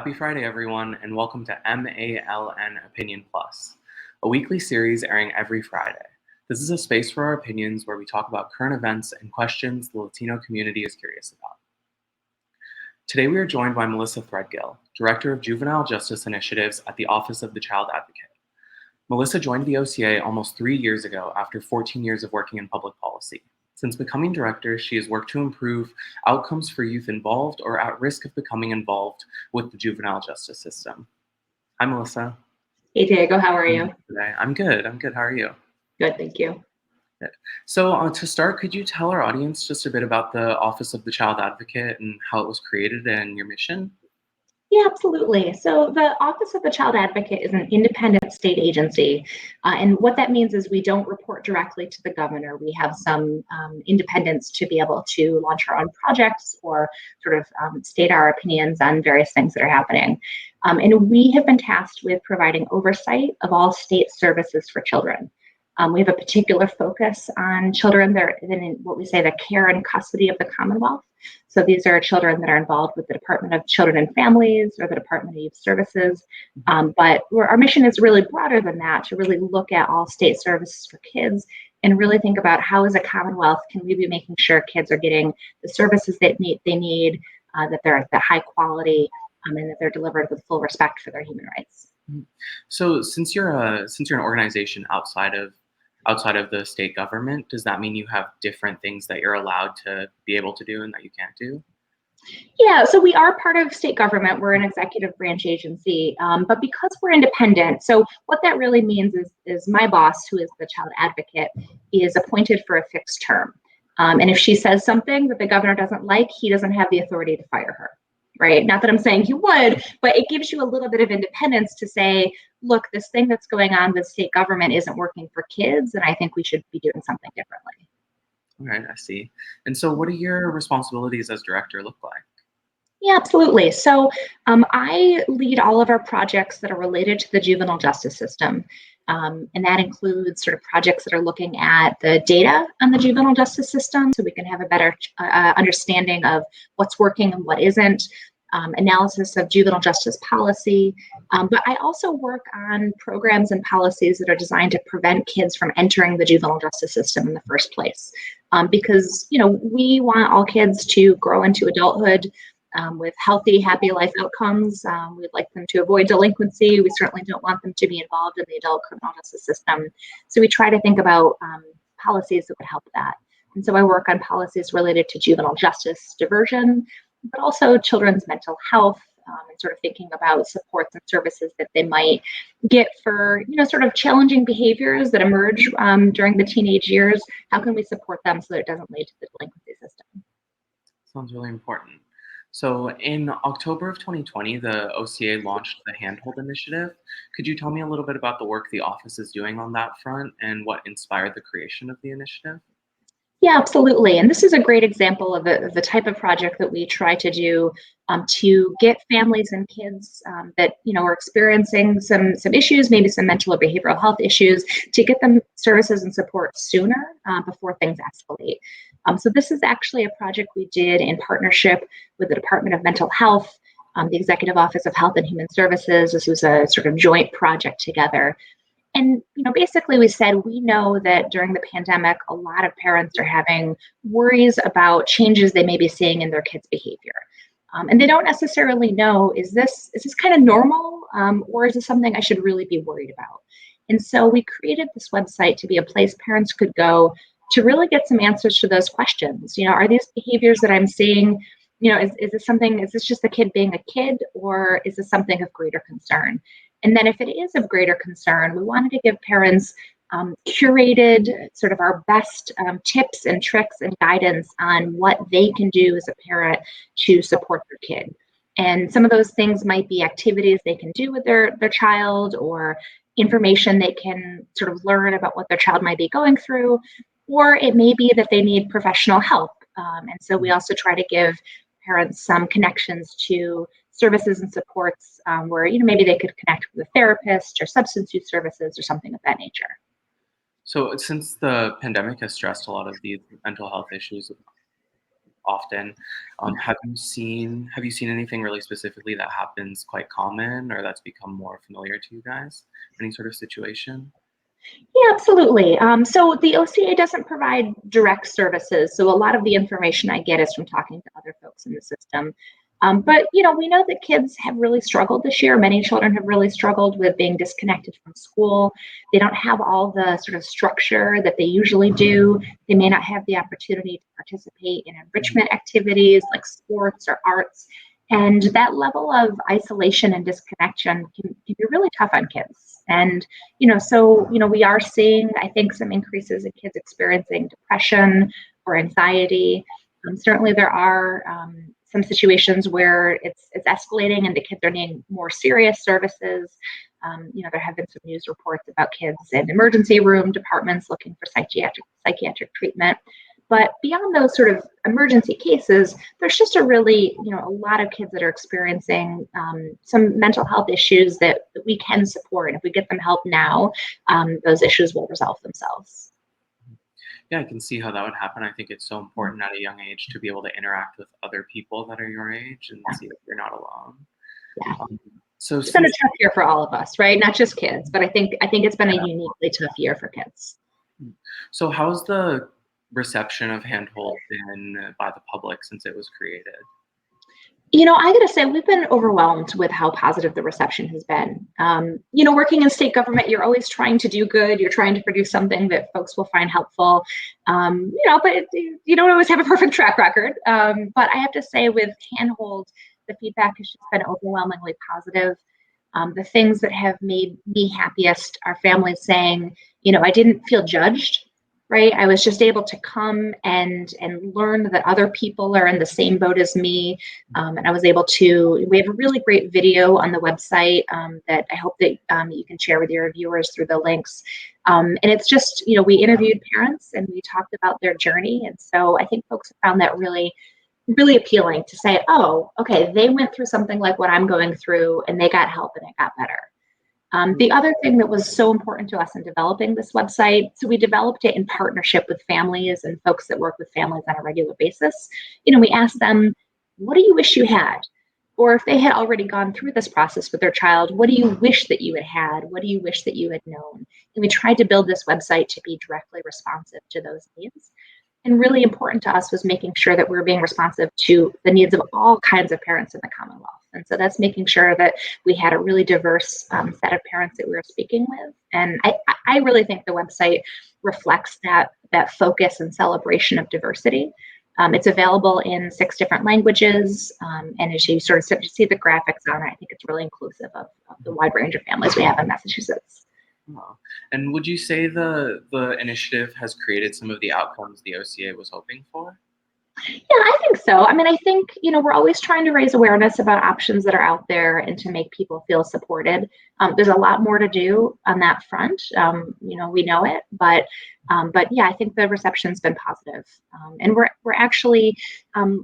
Happy Friday, everyone, and welcome to MALN Opinion Plus, a weekly series airing every Friday. This is a space for our opinions where we talk about current events and questions the Latino community is curious about. Today, we are joined by Melissa Threadgill, Director of Juvenile Justice Initiatives at the Office of the Child Advocate. Melissa joined the OCA almost 3 years ago after 14 years of working in public policy. Since becoming director, she has worked to improve outcomes for youth involved or at risk of becoming involved with the juvenile justice system. Hi, Melissa. Hey, Diego, how are you? Today. I'm good. How are you? Good, thank you. Good. So to start, could you tell our audience just a bit about the Office of the Child Advocate and how it was created and your mission? Yeah, absolutely. So the Office of the Child Advocate is an independent state agency. And what that means is we don't report directly to the governor. We have some independence to be able to launch our own projects or sort of state our opinions on various things that are happening. And we have been tasked with providing oversight of all state services for children. We have a particular focus on children that are in what we say the care and custody of the Commonwealth. So these are children that are involved with the Department of Children and Families or the Department of Youth Services. But our mission is really broader than that, to really look at all state services for kids and really think about how as a Commonwealth can we be making sure kids are getting the services they need, that they're at the high quality, and that they're delivered with full respect for their human rights. So since you're an organization outside of the state government, does that mean you have different things that you're allowed to be able to do and that you can't do? Yeah, so we are part of state government. We're an executive branch agency, but because we're independent, so what that really means is my boss, who is the child advocate, is appointed for a fixed term. And if she says something that the governor doesn't like, he doesn't have the authority to fire her, right? Not that I'm saying he would, but it gives you a little bit of independence to say, look, this thing that's going on with state government isn't working for kids, and I think we should be doing something differently. All right, I see. And so what do your responsibilities as director look like? Yeah, absolutely. So I lead all of our projects that are related to the juvenile justice system. And that includes sort of projects that are looking at the data on the juvenile justice system so we can have a better understanding of what's working and what isn't. Analysis of juvenile justice policy, but I also work on programs and policies that are designed to prevent kids from entering the juvenile justice system in the first place. Because we want all kids to grow into adulthood with healthy, happy life outcomes. We'd like them to avoid delinquency. We certainly don't want them to be involved in the adult criminal justice system. So we try to think about policies that would help that. And so I work on policies related to juvenile justice diversion, but also children's mental health, and sort of thinking about supports and services that they might get for, sort of challenging behaviors that emerge during the teenage years. How can we support them so that it doesn't lead to the delinquency system? Sounds really important. So in October of 2020, the OCA launched the Handhold Initiative. Could you tell me a little bit about the work the office is doing on that front and what inspired the creation of the initiative? Yeah, absolutely. And this is a great example of the type of project that we try to do to get families and kids that are experiencing some issues, maybe some mental or behavioral health issues, to get them services and support sooner before things escalate. So this is actually a project we did in partnership with the Department of Mental Health, the Executive Office of Health and Human Services. This was a sort of joint project together. And basically we said, we know that during the pandemic, a lot of parents are having worries about changes they may be seeing in their kids' behavior. And they don't necessarily know, is this kind of normal, or is this something I should really be worried about? And so we created this website to be a place parents could go to really get some answers to those questions. Are these behaviors that I'm seeing, is this just a kid being a kid, or is this something of greater concern? And then if it is of greater concern, we wanted to give parents curated sort of our best tips and tricks and guidance on what they can do as a parent to support their kid. And some of those things might be activities they can do with their child, or information they can sort of learn about what their child might be going through, or it may be that they need professional help. And so we also try to give parents some connections to services and supports where maybe they could connect with a therapist or substance use services or something of that nature. So since the pandemic has stressed a lot of these mental health issues often. Have you seen anything really specifically that happens quite common or that's become more familiar to you guys? Any sort of situation? Yeah, absolutely. So the OCA doesn't provide direct services. So a lot of the information I get is from talking to other folks in the system. But we know that kids have really struggled this year. Many children have really struggled with being disconnected from school. They don't have all the sort of structure that they usually do. They may not have the opportunity to participate in enrichment activities like sports or arts. And that level of isolation and disconnection can be really tough on kids. And we are seeing, I think, some increases in kids experiencing depression or anxiety. Certainly, there are some situations where it's escalating and the kids are needing more serious services. There have been some news reports about kids in emergency room departments looking for psychiatric treatment. But beyond those sort of emergency cases, there's just a lot of kids that are experiencing some mental health issues that we can support. And if we get them help now, those issues will resolve themselves. Yeah, I can see how that would happen. I think it's so important at a young age to be able to interact with other people that are your age and see that you're not alone. Yeah. So it's been a tough year for all of us, right? Not just kids, but I think it's been a uniquely tough year for kids. So how's the reception of Handhold been by the public since it was created? I gotta say, we've been overwhelmed with how positive the reception has been. Working in state government, you're always trying to do good. You're trying to produce something that folks will find helpful. But you don't always have a perfect track record. But I have to say, with Handhold, the feedback has just been overwhelmingly positive. The things that have made me happiest are families saying, I didn't feel judged. Right. I was just able to come and learn that other people are in the same boat as me. And I was able we have a really great video on the website that I hope that you can share with your viewers through the links. And it's just, we interviewed parents and we talked about their journey. And so I think folks have found that really, really appealing to say, oh, okay, they went through something like what I'm going through and they got help and it got better. The other thing that was so important to us in developing this website, so we developed it in partnership with families and folks that work with families on a regular basis. We asked them, what do you wish you had? Or if they had already gone through this process with their child, what do you wish that you had had? What do you wish that you had known? And we tried to build this website to be directly responsive to those needs. And really important to us was making sure that we were being responsive to the needs of all kinds of parents in the Commonwealth. And so that's making sure that we had a really diverse set of parents that we were speaking with. And I really think the website reflects that focus and celebration of diversity. It's available in 6 different languages. And as you sort of see the graphics on it, I think it's really inclusive of the wide range of families we have in Massachusetts. Oh. And would you say the initiative has created some of the outcomes the OCA was hoping for? Yeah, I think so. I mean, I think, we're always trying to raise awareness about options that are out there and to make people feel supported. There's a lot more to do on that front. We know it, but yeah, I think the reception's been positive. And we're actually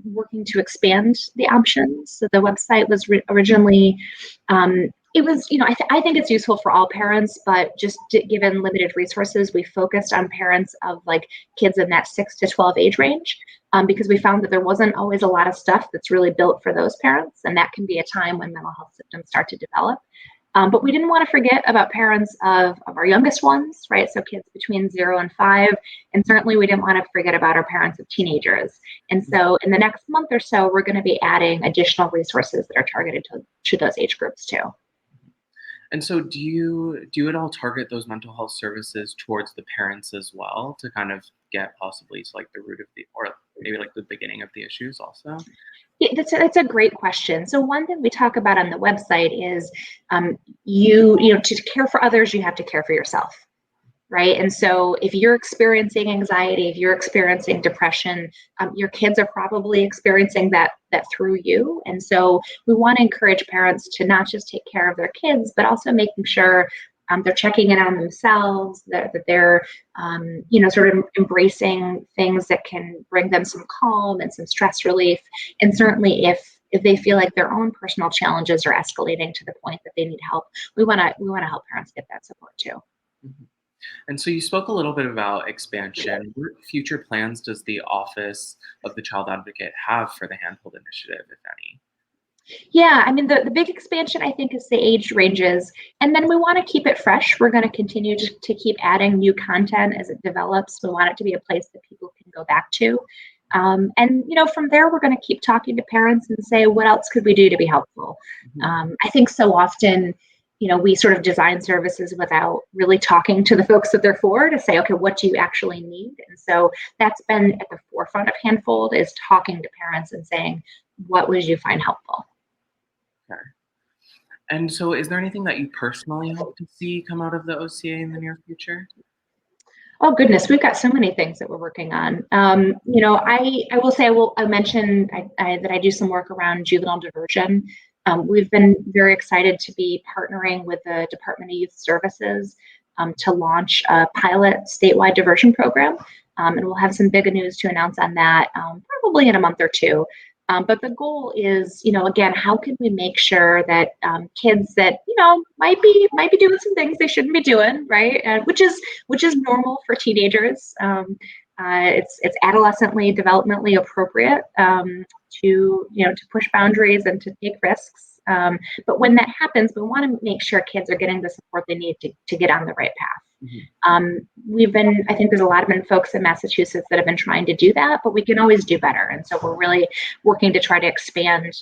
working to expand the options. So the website was originally, it was, I think it's useful for all parents, but just given limited resources, we focused on parents of like kids in that 6 to 12 age range. Because we found that there wasn't always a lot of stuff that's really built for those parents. And that can be a time when mental health symptoms start to develop. But we didn't want to forget about parents of our youngest ones, right? So kids between 0 and 5. And certainly we didn't want to forget about our parents of teenagers. And so in the next month or so, we're going to be adding additional resources that are targeted to those age groups too. And so do you at all target those mental health services towards the parents as well to kind of get possibly to like the root of or maybe like the beginning of the issues also? Yeah, that's a great question. So one thing we talk about on the website is to care for others, you have to care for yourself. Right. And so if you're experiencing anxiety, if you're experiencing depression, your kids are probably experiencing that through you. And so we want to encourage parents to not just take care of their kids, but also making sure they're checking in on themselves, that they're, sort of embracing things that can bring them some calm and some stress relief. And certainly if they feel like their own personal challenges are escalating to the point that they need help, we want to help parents get that support too. Mm-hmm. And so you spoke a little bit about expansion. What future plans does the Office of the Child Advocate have for the Handhold Initiative, if any? Yeah, I mean, the big expansion, I think, is the age ranges. And then we want to keep it fresh. We're going to continue to keep adding new content as it develops. We want it to be a place that people can go back to. And, from there, we're going to keep talking to parents and say, what else could we do to be helpful? I think so often, we sort of design services without really talking to the folks that they're for to say, okay, what do you actually need? And so that's been at the forefront of Handhold, is talking to parents and saying, what would you find helpful? Okay. And so is there anything that you personally hope to see come out of the OCA in the near future? Oh goodness, we've got so many things that we're working on. I will say I mentioned that I do some work around juvenile diversion. We've been very excited to be partnering with the Department of Youth Services to launch a pilot statewide diversion program, and we'll have some big news to announce on that probably in a month or two. But the goal is, again, how can we make sure that kids that might be doing some things they shouldn't be doing, right? Which is normal for teenagers. It's adolescently, developmentally appropriate to push boundaries and to take risks. But when that happens, we want to make sure kids are getting the support they need to get on the right path. I think there's a lot of folks in Massachusetts that have been trying to do that, but we can always do better. And so we're really working to try to expand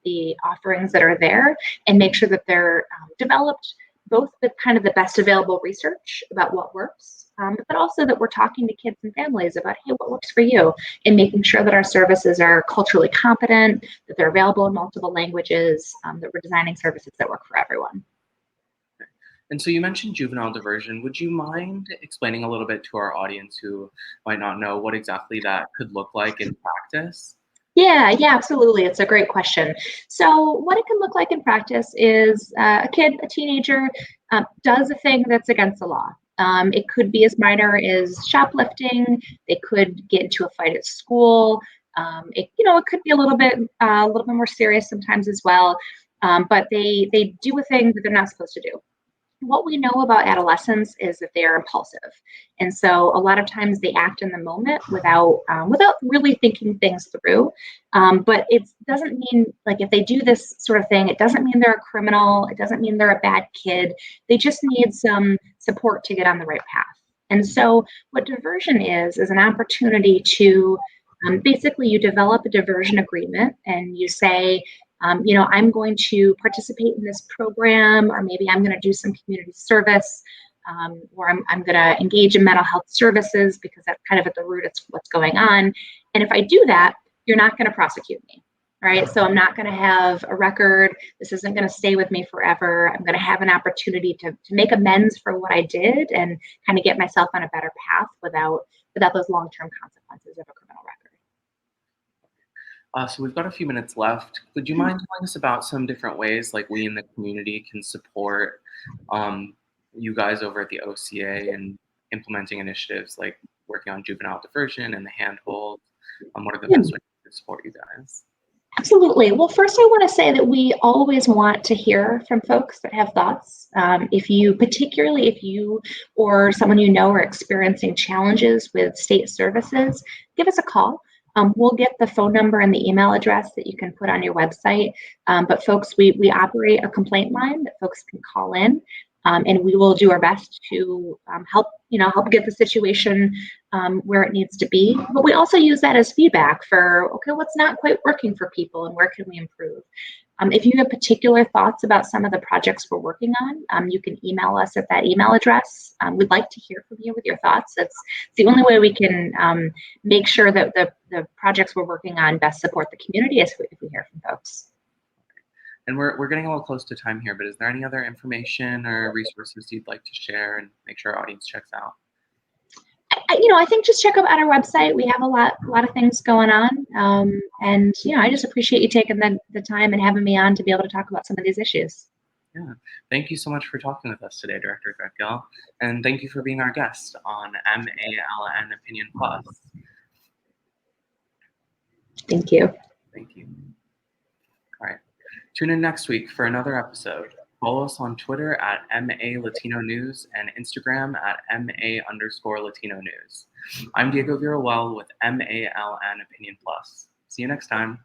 the offerings that are there and make sure that they're developed both with kind of the best available research about what works, but also that we're talking to kids and families about, hey, what works for you, and making sure that our services are culturally competent, that they're available in multiple languages, that we're designing services that work for everyone. And so you mentioned juvenile diversion. Would you mind explaining a little bit to our audience who might not know what exactly that could look like in practice? Yeah, absolutely. It's a great question. So what it can look like in practice is a teenager, does a thing that's against the law. It could be as minor as shoplifting. They could get into a fight at school. It could be a little bit more serious sometimes as well. But they do a thing that they're not supposed to do. What we know about adolescents is that they are impulsive, and so a lot of times they act in the moment without really thinking things through. But it doesn't mean, like, if they do this sort of thing, it doesn't mean they're a criminal. It doesn't mean they're a bad kid. They just need some support to get on the right path. And so what diversion is an opportunity to basically, you develop a diversion agreement and you say, I'm going to participate in this program, or maybe I'm going to do some community service, or I'm going to engage in mental health services because that's kind of at the root of what's going on. And if I do that, you're not going to prosecute me, right? So I'm not going to have a record. This isn't going to stay with me forever. I'm going to have an opportunity to make amends for what I did and kind of get myself on a better path without those long-term consequences of a criminal record. So we've got a few minutes left. Would you mind telling us about some different ways, like, we in the community can support you guys over at the OCA and implementing initiatives like working on juvenile diversion and the Handhold? What are the best ways to support you guys? Absolutely. Well, first, I want to say that we always want to hear from folks that have thoughts. Particularly if you or someone you know are experiencing challenges with state services, give us a call. We'll get the phone number and the email address that you can put on your website. But folks, we operate a complaint line that folks can call in, and we will do our best to help get the situation where it needs to be. But we also use that as feedback for, okay, what's not quite working for people and where can we improve? If you have particular thoughts about some of the projects we're working on, you can email us at that email address. We'd like to hear from you with your thoughts. It's the only way we can make sure that the projects we're working on best support the community if we hear from folks. And we're getting a little close to time here, but is there any other information or resources you'd like to share and make sure our audience checks out? I think just check out our website. We have a lot of things going on. And I just appreciate you taking the time and having me on to be able to talk about some of these issues. Yeah. Thank you so much for talking with us today, Director Threadgill. And thank you for being our guest on MALN Opinion Plus. Thank you. Thank you. All right. Tune in next week for another episode. Follow us on Twitter at MA Latino News and Instagram at MA_Latino News. I'm Diego Viruel with MALN Opinion Plus. See you next time.